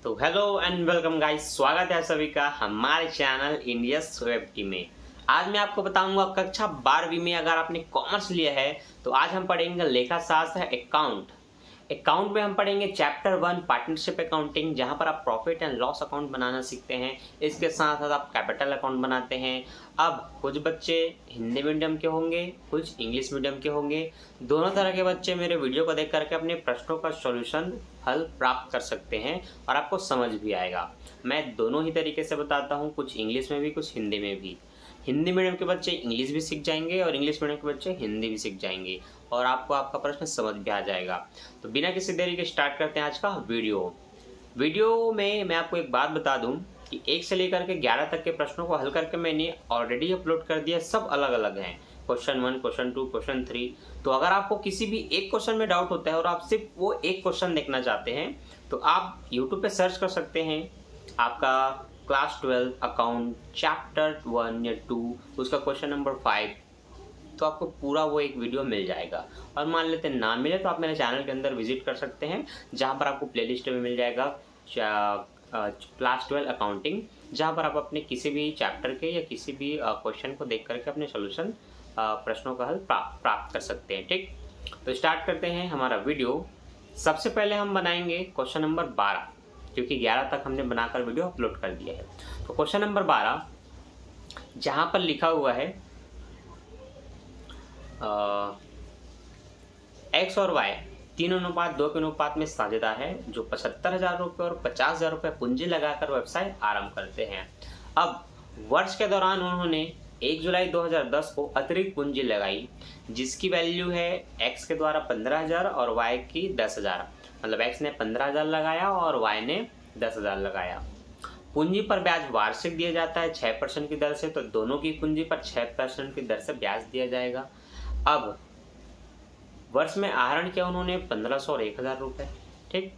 तो hello and welcome guys, स्वागत है आप सभी का हमारे चैनल इंडियस वेब टी में। आज मैं आपको बताऊंगा कक्षा 12वीं में अगर आपने कॉमर्स लिया है तो आज हम पढ़ेंगे लेखा शास्त्र अकाउंट में हम पढ़ेंगे चैप्टर 1 पार्टनरशिप अकाउंटिंग, जहां पर आप प्रॉफिट एंड लॉस अकाउंट बनाना सीखते हैं। इसके साथ साथ आप कैपिटल अकाउंट बनाते हैं। अब कुछ बच्चे हिंदी मीडियम के होंगे, कुछ इंग्लिश मीडियम के होंगे। दोनों तरह के बच्चे मेरे वीडियो को देख करके अपने प्रश्नों का सॉल्यूशन हल प्राप्त कर सकते हैं और आपको समझ भी आएगा। मैं दोनों ही तरीके से बताता हूँ, कुछ इंग्लिश में भी कुछ हिंदी में भी। हिंदी मीडियम के बच्चे इंग्लिश भी सीख जाएंगे और इंग्लिश मीडियम के बच्चे हिंदी भी सीख जाएंगे और आपको आपका प्रश्न समझ भी आ जाएगा। तो बिना किसी देरी के स्टार्ट करते हैं आज का वीडियो में मैं आपको एक बात बता दूं कि 1 से लेकर के 11 तक के प्रश्नों को हल करके मैंने ऑलरेडी अपलोड कर दिया। सब अलग अलग हैं, क्वेश्चन 1, क्वेश्चन 2, क्वेश्चन 3। तो अगर आपको किसी भी एक क्वेश्चन में डाउट होता है और आप सिर्फ वो एक क्वेश्चन देखना चाहते हैं तो आप यूट्यूब पे सर्च कर सकते हैं आपका क्लास 12 अकाउंट चैप्टर 1 या 2, उसका क्वेश्चन नंबर 5, तो आपको पूरा वो एक वीडियो मिल जाएगा। और मान लेते हैं ना मिले तो आप मेरे चैनल के अंदर विजिट कर सकते हैं, जहाँ पर आपको प्लेलिस्ट में मिल जाएगा क्लास 12 अकाउंटिंग, जहाँ पर आप अपने किसी भी चैप्टर के या किसी भी क्वेश्चन को देख करके अपने सोल्यूशन प्रश्नों का हल प्राप्त कर सकते हैं। ठीक, तो स्टार्ट करते हैं हमारा वीडियो। सबसे पहले हम बनाएंगे क्वेश्चन नंबर 12, क्योंकि 11 तक हमने बनाकर वीडियो अपलोड कर दिया है। तो क्वेश्चन नंबर 12 जहाँ पर लिखा हुआ है एक्स और वाई 3:2 के अनुपात में साझेदार है, जो 75,000 रुपये और 50,000 रुपये पूंजी लगाकर व्यवसाय आरंभ करते हैं। अब वर्ष के दौरान उन्होंने 1 जुलाई 2010 को अतिरिक्त पूंजी लगाई, जिसकी वैल्यू है एक्स के द्वारा 15,000 और वाई की 10,000। मतलब एक्स ने 15,000 लगाया और वाई ने 10,000 लगाया। पूंजी पर ब्याज वार्षिक दिया जाता है 6% की दर से, तो दोनों की पूंजी पर 6% की दर से ब्याज दिया जाएगा। अब वर्ष में आहरण किया उन्होंने 1,500 और 1,000 रुपये। ठीक,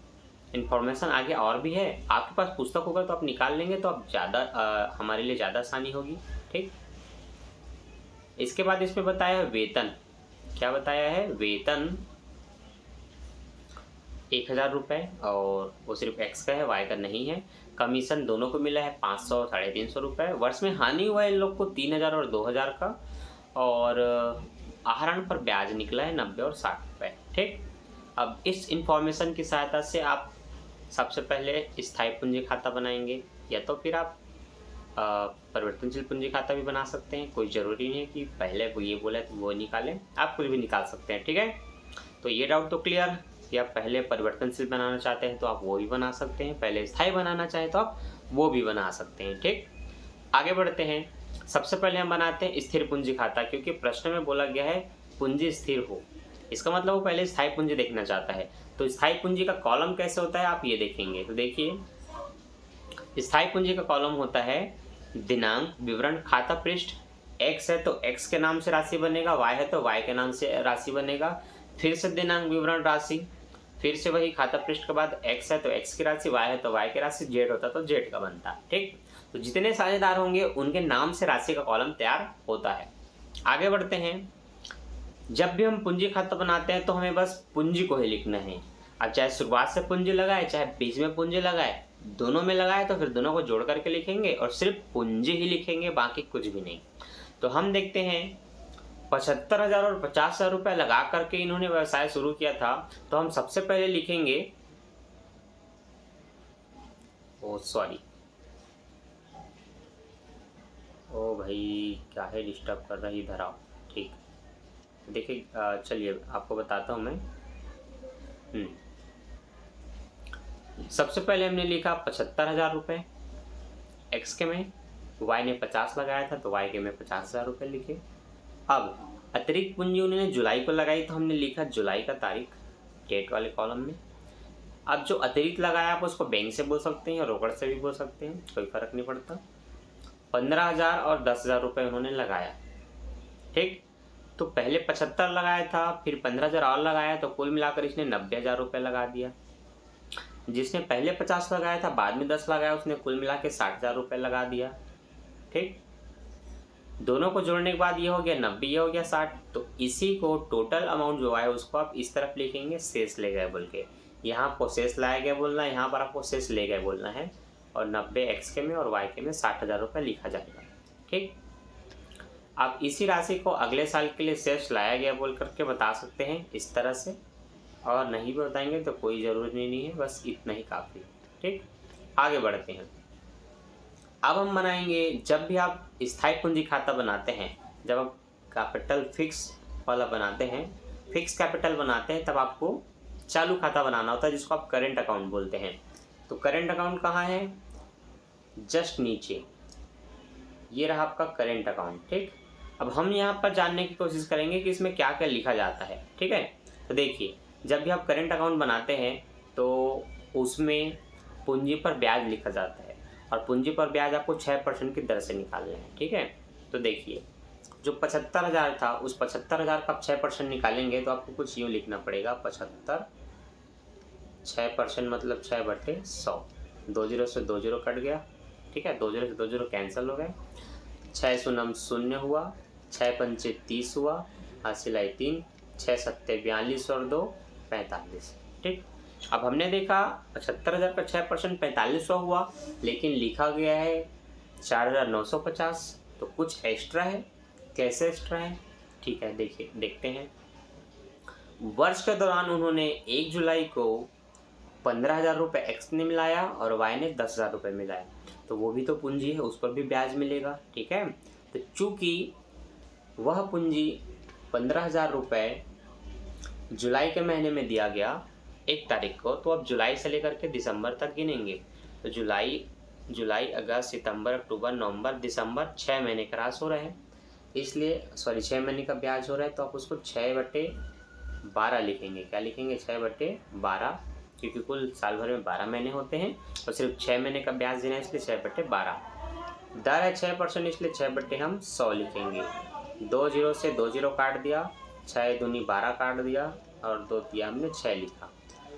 इन्फॉर्मेशन आगे और भी है, आपके पास पुस्तक होगा तो आप निकाल लेंगे तो आप ज़्यादा हमारे लिए ज़्यादा आसानी होगी। ठीक, इसके बाद इसमें बताया है वेतन। क्या बताया है? वेतन 1,000 रुपये और वो सिर्फ एक्स का है, वाई का नहीं है। कमीशन दोनों को मिला है 500 और 350 रुपये। वर्ष में हानि हुआ है इन लोग को 3,000 और 2,000 का, और आहरण पर ब्याज निकला है 90 और 60 रुपये। ठीक, अब इस इंफॉर्मेशन की सहायता से आप सबसे पहले स्थायी पूंजी खाता बनाएंगे, या तो फिर आप परिवर्तनशील पूंजी खाता भी बना सकते हैं। कोई ज़रूरी नहीं है कि पहले वो ये बोले तो वो निकालें, आप कुछ भी निकाल सकते हैं। ठीक है, तो ये डाउट तो क्लियर कि आप पहले परिवर्तनशील बनाना चाहते हैं तो आप वो भी बना सकते हैं, पहले स्थायी बनाना चाहें तो आप वो भी बना सकते हैं। ठीक, आगे बढ़ते हैं। सबसे पहले हम बनाते हैं स्थिर पूंजी खाता, क्योंकि प्रश्न में बोला गया है पूंजी स्थिर हो, इसका मतलब वो पहले स्थायी पूंजी देखना चाहता है। तो स्थायी पूंजी का कॉलम कैसे होता है आप ये देखेंगे। तो देखिए, स्थायी पूंजी का कॉलम होता है दिनांक, विवरण, खाता पृष्ठ। एक्स है तो एक्स के नाम से राशि बनेगा, वाई है तो वाई के नाम से राशि बनेगा, फिर से दिनांक, विवरण, राशि, फिर से वही खाता पृष्ठ के बाद एक्स है तो एक्स की राशि, वाई है तो वाई की राशि, जेड होता तो जेड का बनता। ठीक, तो जितने साझेदार होंगे उनके नाम से राशि का कॉलम तैयार होता है। आगे बढ़ते हैं। जब भी हम पूंजी खाता बनाते हैं तो हमें बस पूंजी को ही लिखना है। अब चाहे शुरुआत से पूंजी लगाए चाहे बीच में पूंजी लगाए, दोनों में लगाए तो फिर दोनों को जोड़ करके लिखेंगे और सिर्फ पूंजी ही लिखेंगे, बाकी कुछ भी नहीं। तो हम देखते हैं 75,000 और 50,000 रुपये लगा करके इन्होंने व्यवसाय शुरू किया था। तो हम सबसे पहले लिखेंगे, ओ भाई क्या है डिस्टर्ब कर रही इधर आओ। ठीक, देखिए चलिए आपको बताता हूँ मैं। सबसे पहले हमने लिखा 75,000 रुपये एक्स के में, वाई ने 50 लगाया था तो वाई के में 50,000 रुपये लिखे। अब अतिरिक्त पूंजी उन्होंने जुलाई को लगाई तो हमने लिखा जुलाई का तारीख डेट वाले कॉलम में। अब जो अतिरिक्त लगाया आप उसको बैंक से बोल सकते हैं या रोकड़ से भी बोल सकते हैं, कोई फर्क नहीं पड़ता। 15,000 और 10,000 रुपये उन्होंने लगाया। ठीक, तो पहले 75 लगाया था, फिर 15,000 और लगाया, तो कुल मिलाकर इसने 90,000 रुपये लगा दिया। जिसने पहले 50 लगाया था बाद में 10 लगाया, उसने कुल मिला के 60,000 रुपये लगा दिया। ठीक, दोनों को जोड़ने के बाद ये हो गया 90, ये हो गया 60। तो इसी को टोटल अमाउंट जो आया उसको आप इस तरफ लिखेंगे शेष ले गए बोल के, यहाँ आपको शेष लाया गया बोलना है, यहाँ पर आपको शेष ले गए बोलना है, और 90 एक्स के में और वाई के में 60,000 रुपये लिखा जाएगा। ठीक, आप इसी राशि को अगले साल के लिए शेष लाया गया बोल करके बता सकते हैं इस तरह से, और नहीं भी बताएंगे तो कोई ज़रूरत नहीं है, बस इतना ही काफ़ी। ठीक, आगे बढ़ते हैं। अब हम बनाएंगे, जब भी आप स्थायी पूंजी खाता बनाते हैं, जब आप कैपिटल फिक्स वाला बनाते हैं, फिक्स कैपिटल बनाते हैं, तब आपको चालू खाता बनाना होता है जिसको आप करेंट अकाउंट बोलते हैं। तो करेंट अकाउंट कहाँ है? जस्ट नीचे, ये रहा आपका करेंट अकाउंट। ठीक, अब हम यहाँ पर जानने की कोशिश करेंगे कि इसमें क्या क्या लिखा जाता है। ठीक है, तो देखिए, जब भी आप करेंट अकाउंट बनाते हैं तो उसमें पूंजी पर ब्याज लिखा जाता है, और पूंजी पर ब्याज आपको 6% की दर से निकालना है। ठीक है, तो देखिए, जो 75,000 था, उस 75,000 का आप 6% निकालेंगे तो आपको कुछ यूँ लिखना पड़ेगा, 75 6% मतलब 6/100, 2 जीरो से 2 जीरो कट गया। ठीक है, 2 जीरो से 2 जीरो कैंसिल हो गए, 6 शून्य 0 हुआ, 6 पंचे 30 हुआ, हासिलाई 3, 6 सत्ते 42 और 2 45। ठीक, अब हमने देखा 75,000 का 6% 4500 हुआ, लेकिन लिखा गया है 4,950, तो कुछ एक्स्ट्रा है। कैसे एक्स्ट्रा है? ठीक है, देखिए, देखते हैं। वर्ष के दौरान उन्होंने 1 जुलाई को 15,000 रुपये एक्स ने मिलाया और वाई ने 10,000 रुपये मिलाया, तो वो भी तो पूंजी है, उस पर भी ब्याज मिलेगा। ठीक है, तो चूंकि वह पूंजी 15,000 रुपये जुलाई के महीने में दिया गया 1 तारीख को, तो अब जुलाई से लेकर के दिसंबर तक गिनेंगे। तो जुलाई अगस्त सितंबर अक्टूबर नवंबर दिसंबर 6 महीने का राशि हो रहा है, इसलिए 6 महीने का ब्याज हो रहा है, तो आप उसको 6/12 लिखेंगे। क्या लिखेंगे? 6/12, क्योंकि कुल साल भर में 12 महीने होते हैं और सिर्फ 6 महीने का ब्याज देना है, इसलिए 6/12। दर है 6%, इसलिए 6/100 लिखेंगे। 2 जीरो से 2 जीरो काट दिया, 6 दूनी 12 काट दिया, और 2 तिया हमने 6 लिखा,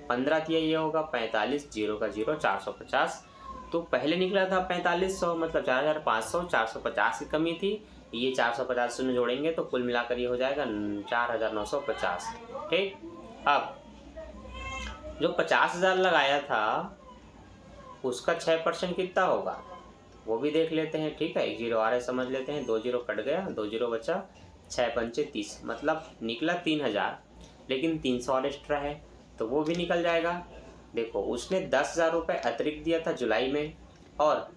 15 तिया ये होगा 45, 0 का 0, 450। तो पहले निकला था 4500, मतलब 4,500, 450 की कमी थी, ये 450 शून्य जोड़ेंगे तो कुल मिलाकर ये हो जाएगा 4,950। ठीक, अब जो 50,000 लगाया था उसका 6% कितना होगा वो भी देख लेते हैं। ठीक है, 1 जीरो आ रहा है, समझ लेते हैं। 2 जीरो कट गया, 2 जीरो बचा, 6 पंचे 30, मतलब निकला 3,000, लेकिन 300 और एक्स्ट्रा है तो वो भी निकल जाएगा। देखो, उसने 10,000 रुपये अतिरिक्त दिया था जुलाई में, और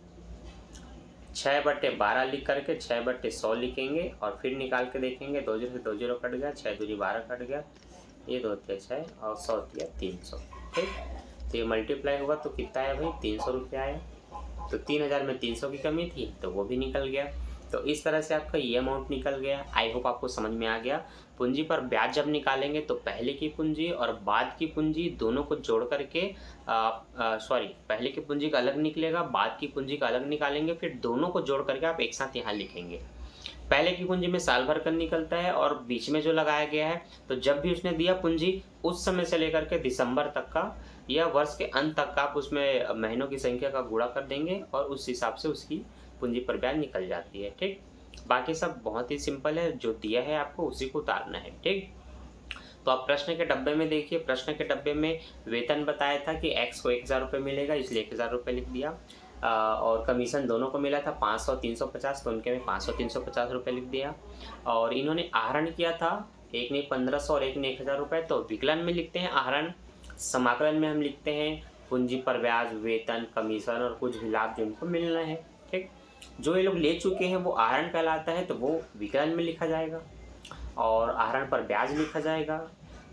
6/12 लिख करके 6/100 लिखेंगे, और फिर निकाल के देखेंगे। 2 जीरो से 2 जीरो कट गया, 6 दूनी 12 कट गया, ये 2 तिया 6 और 100 तिया 300। ठीक, तो ये मल्टीप्लाई होगा तो कितना आया भाई? 300 रुपया आया। तो 3,000 में 300 की कमी थी तो वो भी निकल गया। तो इस तरह से आपका ये अमाउंट निकल गया। आई होप आपको समझ में आ गया। पूंजी पर ब्याज जब निकालेंगे तो पहले की पूंजी और बाद की पूंजी दोनों को जोड़ करके पहले की पूंजी का अलग निकलेगा, बाद की पूंजी का अलग निकालेंगे, फिर दोनों को जोड़ करके आप एक साथ यहाँ लिखेंगे। पहले की पूंजी में साल भर का निकलता है और बीच में जो लगाया गया है, तो जब भी उसने दिया पूंजी उस समय से लेकर के दिसंबर तक का या वर्ष के अंत तक का आप उसमें महीनों की संख्या का गुणा कर देंगे और उस हिसाब से उसकी पूंजी पर ब्याज निकल जाती है। ठीक, बाकी सब बहुत ही सिंपल है, जो दिया है आपको उसी को उतारना है। ठीक, तो आप प्रश्न के डब्बे में देखिए, प्रश्न के डब्बे में वेतन बताया था कि एक्स को 1,000 रुपये मिलेगा, इसलिए 1,000 रुपये लिख दिया, और कमीशन दोनों को मिला था 500 350, तो उनके में 500 350 रुपये लिख दिया। और इन्होंने आहरण किया था, एक ने 1,500 और एक ने 1,000 रुपये, तो विकलन में लिखते हैं आहरण, समाकलन में हम लिखते हैं पूंजी पर ब्याज, वेतन, कमीशन और कुछ भी लाभ जो इनको मिलना है। ठीक, जो ये लोग ले चुके हैं वो आहरण कहलाता है, तो वो विकलन में लिखा जाएगा और आहरण पर ब्याज लिखा जाएगा।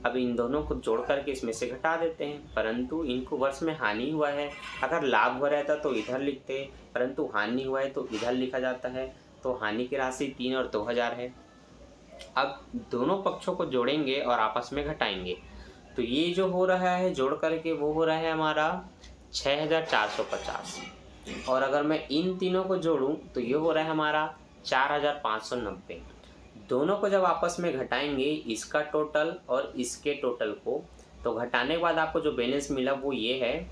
अब इन दोनों को जोड़ करके इसमें से घटा देते हैं, परंतु इनको वर्ष में हानि हुआ है, अगर लाभ हुआ रहता तो इधर लिखते, परंतु हानि हुआ है तो इधर लिखा जाता है। तो हानि की राशि 3 और 2,000 है। अब दोनों पक्षों को जोड़ेंगे और आपस में घटाएंगे, तो ये जो हो रहा है जोड़ करके वो हो रहा है हमारा 6,450, और अगर मैं इन तीनों को जोड़ूं तो ये हो रहा है हमारा 4,590। दोनों को जब आपस में घटाएंगे, इसका टोटल और इसके टोटल को, तो घटाने के बाद आपको जो बैलेंस मिला वो ये है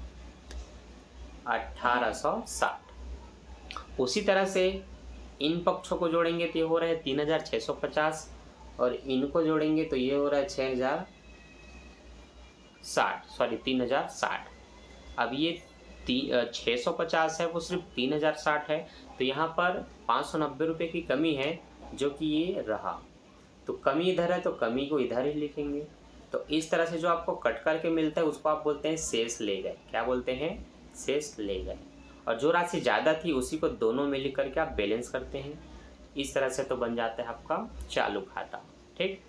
1,860। उसी तरह से इन पक्षों को जोड़ेंगे तो ये हो रहा है 3,650, और इनको जोड़ेंगे तो ये हो रहा है 3060। अब ये 650 है वो सिर्फ 3060 है, तो यहाँ पर 590 रुपये की कमी है जो कि ये रहा। तो कमी इधर है तो कमी को इधर ही लिखेंगे। तो इस तरह से जो आपको कट करके मिलता है उसको आप बोलते हैं शेष ले गए। क्या बोलते हैं? शेष ले गए। और जो राशि ज़्यादा थी उसी को दोनों में लिख करके आप बैलेंस करते हैं। इस तरह से तो बन जाता है आपका चालू खाता। ठीक।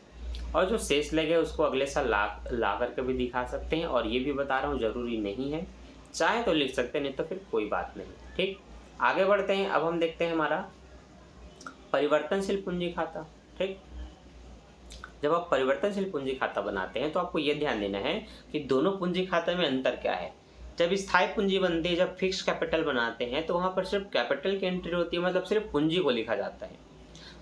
और जो शेष ले गए उसको अगले साल ला करके भी दिखा सकते हैं। और ये भी बता रहा हूँ ज़रूरी नहीं है, चाहे तो लिख सकते हैं, नहीं तो फिर कोई बात नहीं। ठीक। आगे बढ़ते हैं। अब हम देखते हैं हमारा परिवर्तनशील पूंजी खाता। ठीक। जब आप परिवर्तनशील पूंजी खाता बनाते हैं तो आपको यह ध्यान देना है कि दोनों पूंजी खाते में अंतर क्या है। जब स्थायी पूंजी बनती है, जब फिक्स कैपिटल बनाते हैं तो वहाँ पर सिर्फ कैपिटल की एंट्री होती है, मतलब सिर्फ पूंजी को लिखा जाता है।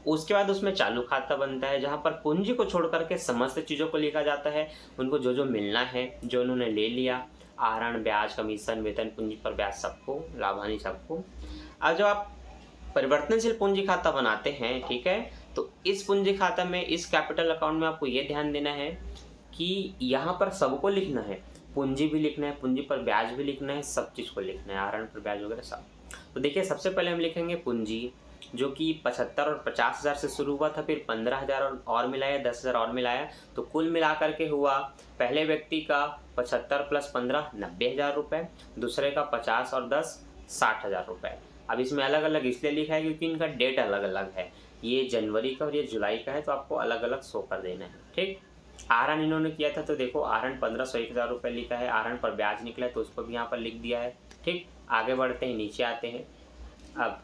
उसके बाद उसमें चालू खाता बनता है जहाँ पर पूंजी को छोड़ करके समस्त चीज़ों को लिखा जाता है। उनको जो जो मिलना है, जो उन्होंने ले लिया, आहरण, ब्याज, कमीशन, वेतन, पूंजी पर ब्याज, सबको, लाभानी सबको। अब जब आप परिवर्तनशील पूंजी खाता बनाते हैं, ठीक है, तो इस पूंजी खाता में, इस कैपिटल अकाउंट में आपको ये ध्यान देना है कि यहाँ पर सबको लिखना है। पूंजी भी लिखना है, पूंजी पर ब्याज भी लिखना है, सब चीज़ को लिखना है, आहरण पर ब्याज वगैरह सब। तो देखिए सबसे पहले हम लिखेंगे पूंजी, जो कि 75 और 50,000 से शुरू हुआ था, फिर 15,000 और मिलाया, 10,000 और मिलाया, तो कुल मिला करके हुआ पहले व्यक्ति का 75 + 15 90,000 रुपये, दूसरे का 50 और 10 60,000 रुपये। अब इसमें अलग अलग इसलिए लिखा है क्योंकि इनका डेट अलग अलग है, ये जनवरी का और ये जुलाई का है, तो आपको अलग अलग शो कर देना है। ठीक। आहरण इन्होंने किया था तो देखो आहरण 1500 1,000 रुपये लिखा है, आहरण पर ब्याज निकला है तो उसको भी यहाँ पर लिख दिया है। ठीक। आगे बढ़ते हैं, नीचे आते हैं। अब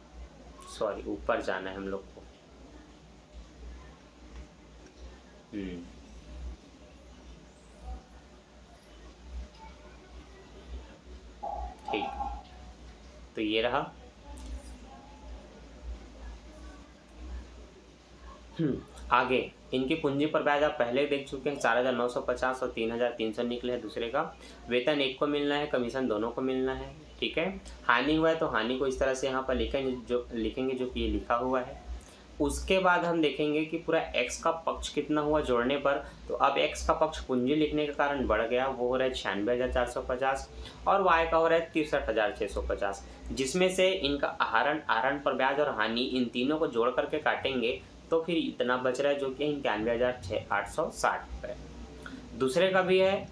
ऊपर जाना है हम लोग को। ठीक, तो ये रहा। आगे इनकी पूंजी पर ब्याज आप पहले देख चुके हैं, 4,950 और 3,300 निकले हैं दूसरे का। वेतन एक को मिलना है, कमीशन दोनों को मिलना है। ठीक है। हानि हुआ है तो हानि को इस तरह से यहाँ पर लिखेंगे जो कि ये लिखा हुआ है। उसके बाद हम देखेंगे कि पूरा x का पक्ष कितना हुआ जोड़ने पर। तो अब x का पक्ष पूंजी लिखने के कारण बढ़ गया, वो हो रहा है 96,450 और y का हो रहा है 63,650, जिसमें से इनका आहरण पर ब्याज और हानि इन तीनों को जोड़ करके काटेंगे तो फिर इतना बच रहा है जो कि 91,860 रुपये। दूसरे का भी है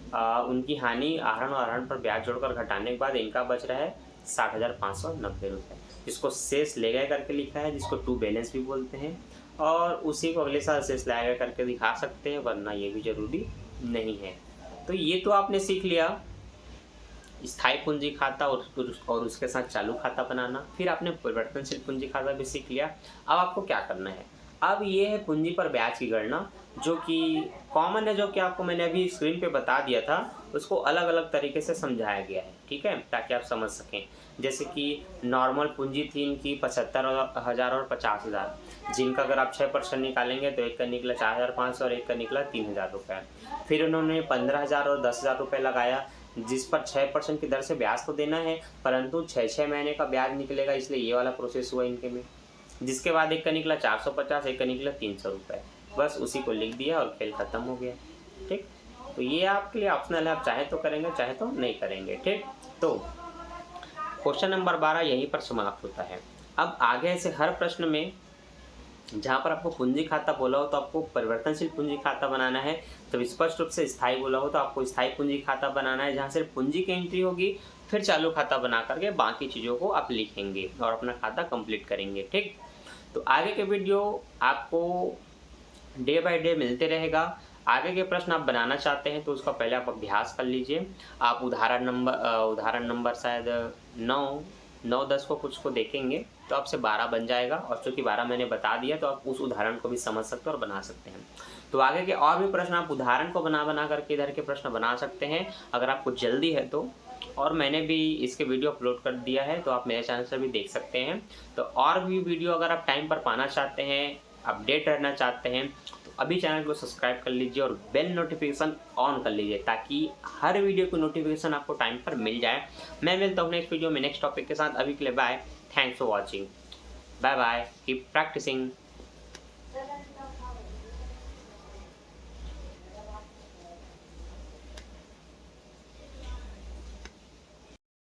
उनकी हानि, आहरण और आहरण पर ब्याज जोड़कर घटाने के बाद इनका बच रहा है 60,590 रुपये, जिसको शेष ले गए करके लिखा है, जिसको टू बैलेंस भी बोलते हैं। और उसी को अगले साल शेष लाया करके दिखा सकते हैं, वरना ये भी जरूरी नहीं है। तो ये तो आपने सीख लिया स्थायी पूंजी खाता और उसके साथ चालू खाता बनाना। फिर आपने परिवर्तनशील पूंजी खाता भी सीख लिया। अब आपको क्या करना है, अब ये है पूंजी पर ब्याज की गणना, जो कि कॉमन है, जो कि आपको मैंने अभी स्क्रीन पे बता दिया था, उसको अलग अलग तरीके से समझाया गया है। ठीक है, ताकि आप समझ सकें। जैसे कि नॉर्मल पूंजी थी इनकी 75,000 और 50,000, जिनका अगर आप 6% निकालेंगे तो एक का निकला 4,500 और एक का निकला 3,000 रुपये। फिर उन्होंने 15,000 और 10,000 रुपये लगाया, जिस पर 6% की दर से ब्याज तो देना है, परंतु 6 महीने का ब्याज निकलेगा, इसलिए ये वाला प्रोसेस हुआ इनके में। जिसके बाद एक का निकला 450, एक का निकला 300 रुपये। बस उसी को लिख दिया और खेल खत्म हो गया। ठीक। तो ये आपके लिए ऑप्शनल है, आप चाहे तो करेंगे चाहे तो नहीं करेंगे। ठीक। तो क्वेश्चन नंबर 12 यहीं पर समाप्त होता है। अब आगे से हर प्रश्न में जहाँ पर आपको पूंजी खाता बोला हो तो आपको परिवर्तनशील पूंजी खाता बनाना है, तो स्पष्ट रूप से स्थायी बोला हो तो आपको स्थायी पूंजी खाता बनाना है, जहाँ सिर्फ पूंजी की एंट्री होगी। फिर चालू खाता बना करके बाकी चीज़ों को आप लिखेंगे और अपना खाता कंप्लीट करेंगे। ठीक। तो आगे के वीडियो आपको डे बाय डे मिलते रहेगा। आगे के प्रश्न आप बनाना चाहते हैं तो उसका पहले आप अभ्यास कर लीजिए। आप उदाहरण नंबर शायद 9-10 को कुछ को देखेंगे तो आपसे 12 बन जाएगा, और चूँकि 12 मैंने बता दिया तो आप उस उदाहरण को भी समझ सकते हैं और बना सकते हैं। तो आगे के और भी प्रश्न आप उदाहरण को बना करके इधर के प्रश्न बना सकते हैं अगर आपको जल्दी है तो। और मैंने भी इसके वीडियो अपलोड कर दिया है तो आप मेरे चैनल से भी देख सकते हैं। तो और भी वीडियो अगर आप टाइम पर पाना चाहते हैं, अपडेट रहना चाहते हैं, तो अभी चैनल को सब्सक्राइब कर लीजिए और बेल नोटिफिकेशन ऑन कर लीजिए, ताकि हर वीडियो की नोटिफिकेशन आपको टाइम पर मिल जाए। मैं मिलता हूँ नेक्स्ट वीडियो में नेक्स्ट टॉपिक के साथ। अभी के लिए bye, thanks for watching, bye bye, keep practising.